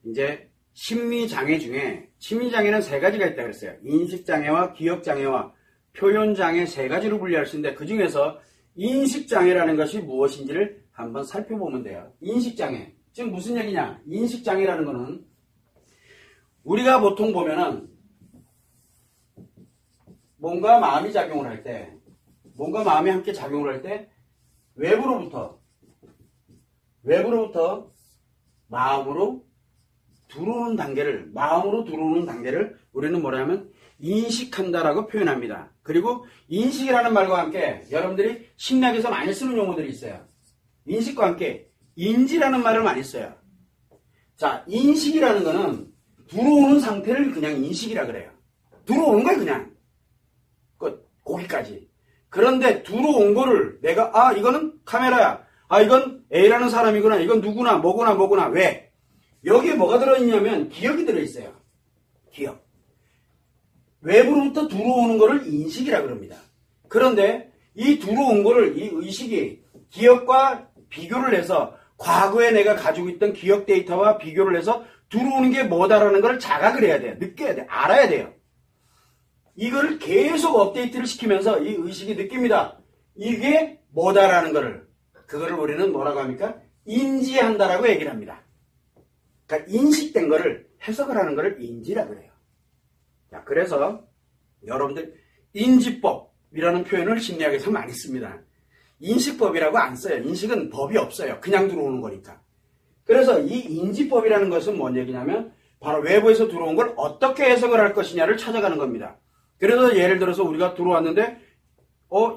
이제 심리장애 중에 심리장애는 세 가지가 있다고 그랬어요. 인식장애와 기억장애와 표현장애 세 가지로 분리할 수 있는데 그 중에서 인식장애라는 것이 무엇인지를 한번 살펴보면 돼요. 인식장애. 지금 무슨 얘기냐? 인식장애라는 거는 우리가 보통 보면은 몸과 마음이 작용을 할 때, 몸과 마음이 함께 작용을 할 때 외부로부터 마음으로 들어오는 단계를 우리는 뭐라 하면 인식한다라고 표현합니다. 그리고 인식이라는 말과 함께 여러분들이 심리학에서 많이 쓰는 용어들이 있어요. 인식과 함께 인지라는 말을 많이 써요. 자, 인식이라는 거는 들어오는 상태를 그냥 인식이라 그래요. 들어오는 거예요, 그냥. 거기까지. 그런데 들어온 거를 내가 이거는 카메라야. 이건 A라는 사람이구나. 이건 누구나 뭐구나. 왜? 여기에 뭐가 들어있냐면 기억이 들어있어요. 기억. 외부로부터 들어오는 거를 인식이라 그럽니다. 그런데 이 들어온 거를 이 의식이 기억과 비교를 해서 과거에 내가 가지고 있던 기억 데이터와 비교를 해서 들어오는 게 뭐다라는 걸 자각을 해야 돼요. 느껴야 돼요. 알아야 돼요. 이걸 계속 업데이트를 시키면서 이 의식이 느낍니다. 이게 뭐다라는 거를. 그거를 우리는 뭐라고 합니까? 인지한다라고 얘기를 합니다. 그러니까 인식된 거를 해석을 하는 거를 인지라고 그래요. 자, 그래서 여러분들 인지법이라는 표현을 심리학에서 많이 씁니다. 인식법이라고 안 써요. 인식은 법이 없어요. 그냥 들어오는 거니까. 그래서 이 인지법이라는 것은 뭔 얘기냐면 바로 외부에서 들어온 걸 어떻게 해석을 할 것이냐를 찾아가는 겁니다. 그래서 예를 들어서 우리가 들어왔는데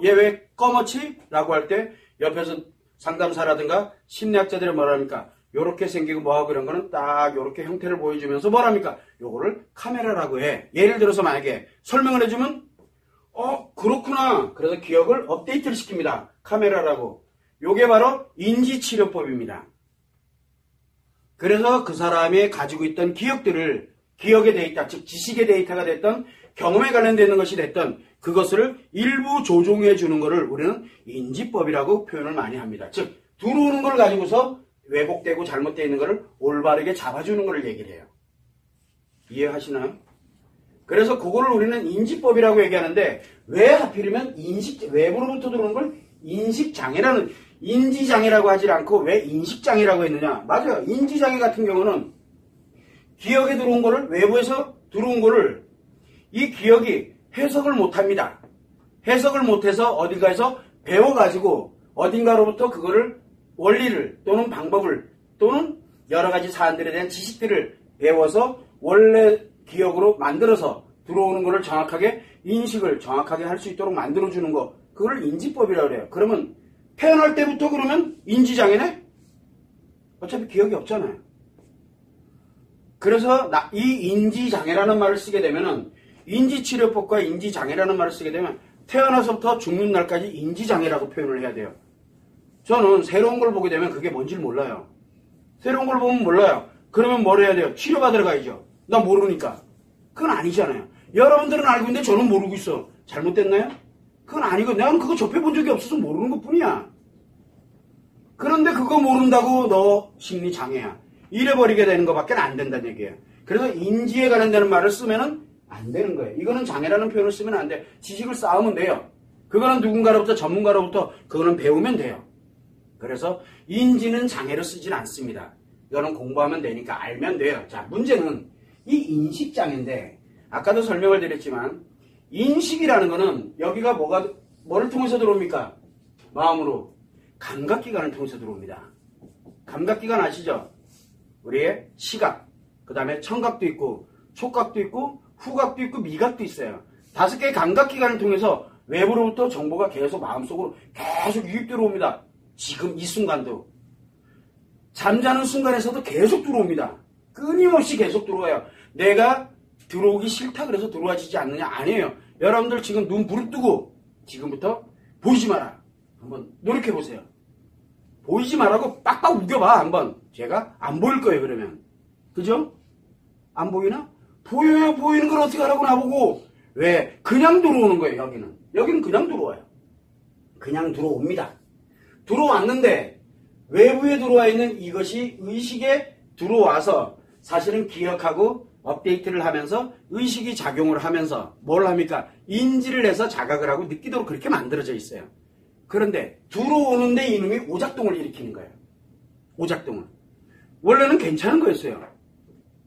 얘 왜 꺼멓지? 라고 할 때 옆에서 상담사라든가 심리학자들이 뭐라 합니까? 요렇게 생기고 뭐하고 이런 거는 딱 요렇게 형태를 보여주면서 뭐라 합니까? 요거를 카메라라고 해. 예를 들어서 만약에 설명을 해주면 그렇구나. 그래서 기억을 업데이트를 시킵니다. 카메라라고. 요게 바로 인지치료법입니다. 그래서 그 사람이 가지고 있던 기억들을 기억의 데이터, 즉 지식의 데이터가 됐던 경험에 관련되는 것이 됐던 그것을 일부 조종해 주는 것을 우리는 인지법이라고 표현을 많이 합니다. 즉 들어오는 걸 가지고서 왜곡되고 잘못되어 있는 것을 올바르게 잡아주는 것을 얘기를 해요. 이해하시나요? 그래서 그거를 우리는 인지법이라고 얘기하는데 왜 하필이면 외부로부터 들어오는 걸 인식장애라는 인지장애라고 하지 않고 왜 인식장애라고 했느냐? 맞아요. 인지장애 같은 경우는 기억에 들어온 거를 외부에서 들어온 거를 이 기억이 해석을 못합니다. 해석을 못해서 어딘가에서 배워가지고 어딘가로부터 그거를 원리를 또는 방법을 또는 여러 가지 사안들에 대한 지식들을 배워서 원래 기억으로 만들어서 들어오는 거를 정확하게 인식을 정확하게 할 수 있도록 만들어주는 거 그걸 인지법이라고 그래요. 그러면 태어날 때부터 그러면 인지장애네? 어차피 기억이 없잖아요. 그래서 이 인지장애라는 말을 쓰게 되면은 인지치료법과 인지장애라는 말을 쓰게 되면 태어나서부터 죽는 날까지 인지장애라고 표현을 해야 돼요. 저는 새로운 걸 보게 되면 그게 뭔지를 몰라요. 새로운 걸 보면 몰라요. 그러면 뭘 해야 돼요? 치료받으러 가야죠. 나 모르니까. 그건 아니잖아요. 여러분들은 알고 있는데 저는 모르고 있어. 잘못됐나요? 그건 아니고 나는 그거 접해본 적이 없어서 모르는 것뿐이야. 그런데 그거 모른다고 너 심리장애야. 잃어버리게 되는 것밖에 안 된다는 얘기예요. 그래서 인지에 관련되는 말을 쓰면은 안 되는 거예요. 이거는 장애라는 표현을 쓰면 안 돼. 지식을 쌓으면 돼요. 그거는 누군가로부터 전문가로부터 그거는 배우면 돼요. 그래서 인지는 장애로 쓰진 않습니다. 이거는 공부하면 되니까 알면 돼요. 자, 문제는 이 인식장애인데 아까도 설명을 드렸지만 인식이라는 거는 여기가 뭐를 통해서 들어옵니까? 마음으로. 감각기관을 통해서 들어옵니다. 감각기관 아시죠? 우리의 시각, 그 다음에 청각도 있고 촉각도 있고 후각도 있고 미각도 있어요. 5개의 감각기관을 통해서 외부로부터 정보가 계속 마음속으로 계속 유입 들어옵니다. 지금 이 순간도. 잠자는 순간에서도 계속 들어옵니다. 끊임없이 계속 들어와요. 내가 들어오기 싫다 그래서 들어와지지 않느냐? 아니에요. 여러분들 지금 눈 부릅뜨고 지금부터 보이지 마라. 한번 노력해보세요. 보이지 말라고 빡빡 우겨봐 한번. 제가 안 보일 거예요 그러면. 그죠? 안 보이나? 보여요. 보이는 걸 어떻게 하라고 나보고. 왜? 그냥 들어오는 거예요 여기는. 여기는 그냥 들어와요. 그냥 들어옵니다. 들어왔는데 외부에 들어와 있는 이것이 의식에 들어와서 사실은 기억하고 업데이트를 하면서 의식이 작용을 하면서 뭘 합니까? 인지를 해서 자각을 하고 느끼도록 그렇게 만들어져 있어요. 그런데 들어오는데 이놈이 오작동을 일으키는 거예요. 오작동을. 원래는 괜찮은 거였어요.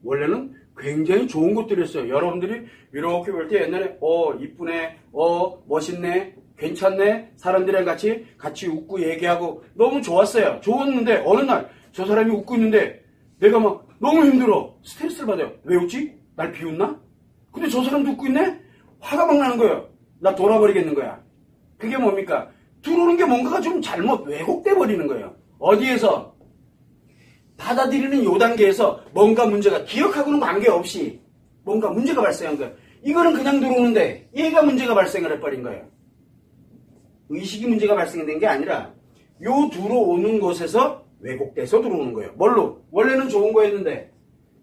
원래는 굉장히 좋은 것들이었어요. 여러분들이 이렇게 볼 때 옛날에 이쁘네, 멋있네, 괜찮네, 사람들이랑 같이 웃고 얘기하고 너무 좋았어요. 좋았는데 어느 날 저 사람이 웃고 있는데 내가 막 너무 힘들어. 스트레스를 받아요. 왜 웃지? 날 비웃나? 근데 저 사람도 웃고 있네? 화가 막 나는 거예요. 나 돌아버리겠는 거야. 그게 뭡니까? 들어오는 게 뭔가가 좀 잘못 왜곡돼 버리는 거예요. 어디에서? 받아들이는 요 단계에서 뭔가 문제가 기억하고는 관계없이 뭔가 문제가 발생한 거예요. 이거는 그냥 들어오는데 얘가 문제가 발생을 해버린 거예요. 의식이 문제가 발생된 게 아니라 요 들어오는 곳에서 왜곡돼서 들어오는 거예요. 뭘로? 원래는 좋은 거였는데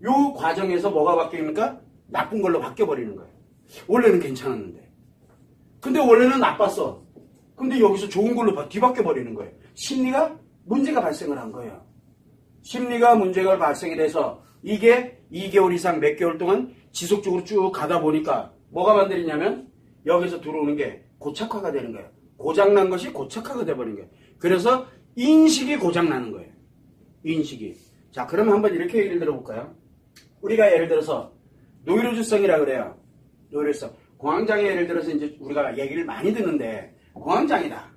요 과정에서 뭐가 바뀝니까? 나쁜 걸로 바뀌어버리는 거예요. 원래는 괜찮았는데. 근데 원래는 나빴어. 근데 여기서 좋은 걸로 뒤바뀌어버리는 거예요. 심리가 문제가 발생을 한 거예요. 심리가 문제가 발생이 돼서 이게 2개월 이상 몇 개월 동안 지속적으로 쭉 가다 보니까 뭐가 만들었냐면 여기서 들어오는 게 고착화가 되는 거예요. 고장난 것이 고착화가 돼버린 거예요. 그래서 인식이 고장나는 거예요. 인식이. 자, 그러면 한번 이렇게 예를 들어볼까요? 우리가 예를 들어서 노이로즈성이라 그래요. 노이로즈성. 공황장애 예를 들어서 이제 우리가 얘기를 많이 듣는데 공황장애다.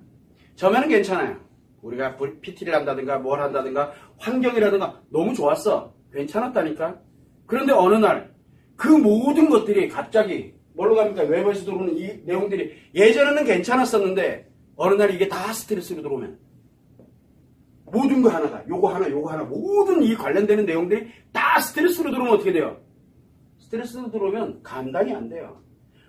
처음에는 괜찮아요. 우리가 PT를 한다든가 뭘 한다든가 환경이라든가 너무 좋았어. 괜찮았다니까. 그런데 어느 날 그 모든 것들이 갑자기 뭘로 갑니까? 외부에서 들어오는 이 내용들이 예전에는 괜찮았었는데 어느 날 이게 다 스트레스로 들어오면 모든 거 하나가 요거 하나 모든 이 관련되는 내용들이 다 스트레스로 들어오면 어떻게 돼요? 스트레스로 들어오면 감당이 안 돼요.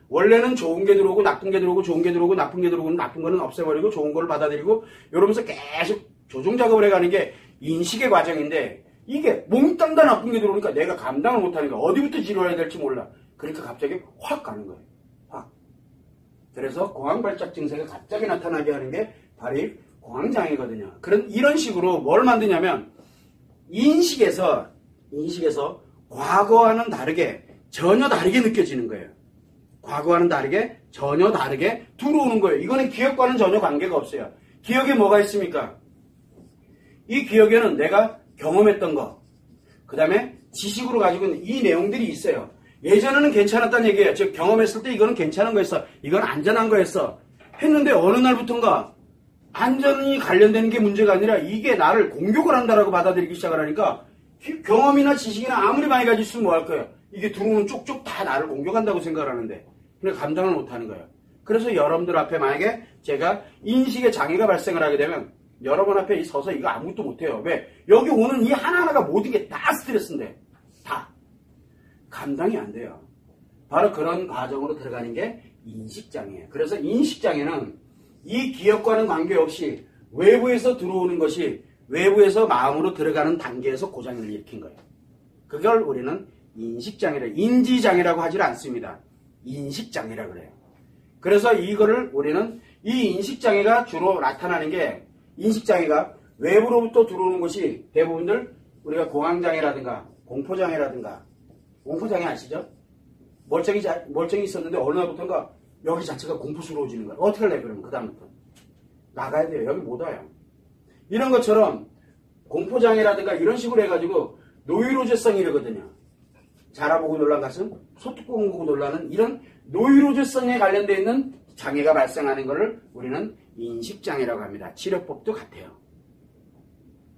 원래는 좋은 게 들어오고 나쁜 게 들어오고 좋은 게 들어오고 나쁜 게 들어오고 나쁜 거는 없애버리고 좋은 거를 받아들이고 이러면서 계속 조정 작업을 해가는 게 인식의 과정인데 이게 몽땅 다 나쁜 게 들어오니까 내가 감당을 못하니까 어디부터 치료해야 될지 몰라. 그러니까 갑자기 확 가는 거예요. 확. 그래서 공황발작 증세가 갑자기 나타나게 하는 게 바로 이 공황장애거든요. 이런 식으로 뭘 만드냐면 인식에서 과거와는 다르게 전혀 다르게 느껴지는 거예요. 과거와는 다르게 전혀 다르게 들어오는 거예요. 이거는 기억과는 전혀 관계가 없어요. 기억에 뭐가 있습니까? 이 기억에는 내가 경험했던 거, 그 다음에 지식으로 가지고 있는 이 내용들이 있어요. 예전에는 괜찮았다는 얘기예요. 즉 경험했을 때 이거는 괜찮은 거였어. 이건 안전한 거였어. 했는데 어느 날부터인가 안전이 관련되는 게 문제가 아니라 이게 나를 공격을 한다라고 받아들이기 시작을 하니까 경험이나 지식이나 아무리 많이 가지고 있으면 뭐 할 거예요? 이게 들어오는 쪽쪽 다 나를 공격한다고 생각을 하는데 근데 감당을 못하는 거예요. 그래서 여러분들 앞에 만약에 제가 인식의 장애가 발생을 하게 되면 여러분 앞에 서서 이거 아무것도 못해요. 왜? 여기 오는 이 하나하나가 모든 게 다 스트레스인데 다 감당이 안 돼요. 바로 그런 과정으로 들어가는 게 인식장애예요. 그래서 인식장애는 이 기억과는 관계없이 외부에서 들어오는 것이 외부에서 마음으로 들어가는 단계에서 고장을 일으킨 거예요. 그걸 우리는 인식장애라, 인지장애라고 하질 않습니다. 인식장애라고 그래요. 그래서 이거를 우리는 이 인식장애가 주로 나타나는 게 인식장애가 외부로부터 들어오는 것이 대부분들 우리가 공황장애라든가 공포장애라든가 공포장애 아시죠? 멀쩡히 있었는데 어느 날부터인가 여기 자체가 공포스러워지는 거예요. 어떻게 할래 그러면 그 다음부터 나가야 돼요. 여기 못 와요. 이런 것처럼 공포장애라든가 이런 식으로 해가지고 노이로제성이라거든요. 자라보고 놀란 가슴, 소뚜껑 보고 놀라는 이런 노이로제성에 관련되어 있는 장애가 발생하는 것을 우리는 인식장애라고 합니다. 치료법도 같아요.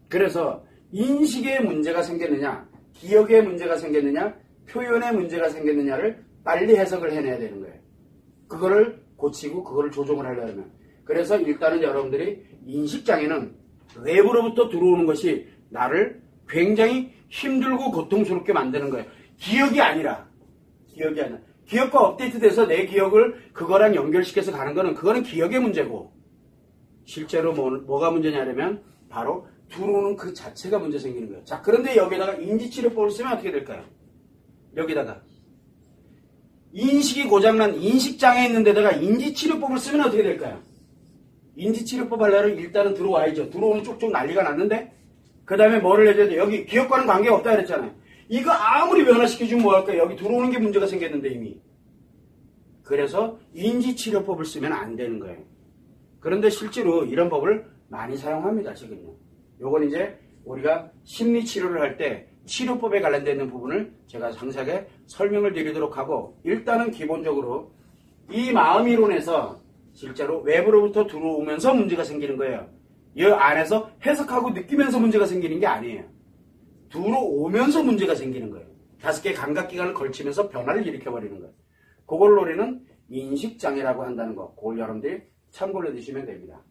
그래서 인식에 문제가 생겼느냐, 기억에 문제가 생겼느냐, 표현에 문제가 생겼느냐를 빨리 해석을 해내야 되는 거예요. 그거를 고치고 그거를 조정을 하려면. 그래서 일단은 여러분들이 인식장애는 외부로부터 들어오는 것이 나를 굉장히 힘들고 고통스럽게 만드는 거예요. 기억이 아니라. 기억과 업데이트돼서 내 기억을 그거랑 연결시켜서 가는 거는 그거는 기억의 문제고 실제로 뭐가 문제냐면 바로 들어오는 그 자체가 문제 생기는 거예요. 자, 그런데 여기다가 인지치료법을 쓰면 어떻게 될까요? 여기다가 인식이 고장난 인식장애 있는 데다가 인지치료법을 쓰면 어떻게 될까요? 인지치료법 하려면 일단은 들어와야죠. 들어오는 쪽쪽 난리가 났는데 그 다음에 뭐를 해줘야 돼? 여기 기억과는 관계가 없다 그랬잖아요. 이거 아무리 변화시켜주면 뭐할까? 여기 들어오는 게 문제가 생겼는데 이미. 그래서 인지치료법을 쓰면 안 되는 거예요. 그런데 실제로 이런 법을 많이 사용합니다. 지금요. 요건 이제 우리가 심리치료를 할 때 치료법에 관련되어 있는 부분을 제가 상세하게 설명을 드리도록 하고, 일단은 기본적으로 이 마음이론에서 실제로 외부로부터 들어오면서 문제가 생기는 거예요. 이 안에서 해석하고 느끼면서 문제가 생기는 게 아니에요. 들어오면서 문제가 생기는 거예요. 5개의 감각기관을 걸치면서 변화를 일으켜버리는 거예요. 그걸 우리는 인식장애라고 한다는 거, 그걸 여러분들이 참고를 해두시면 됩니다.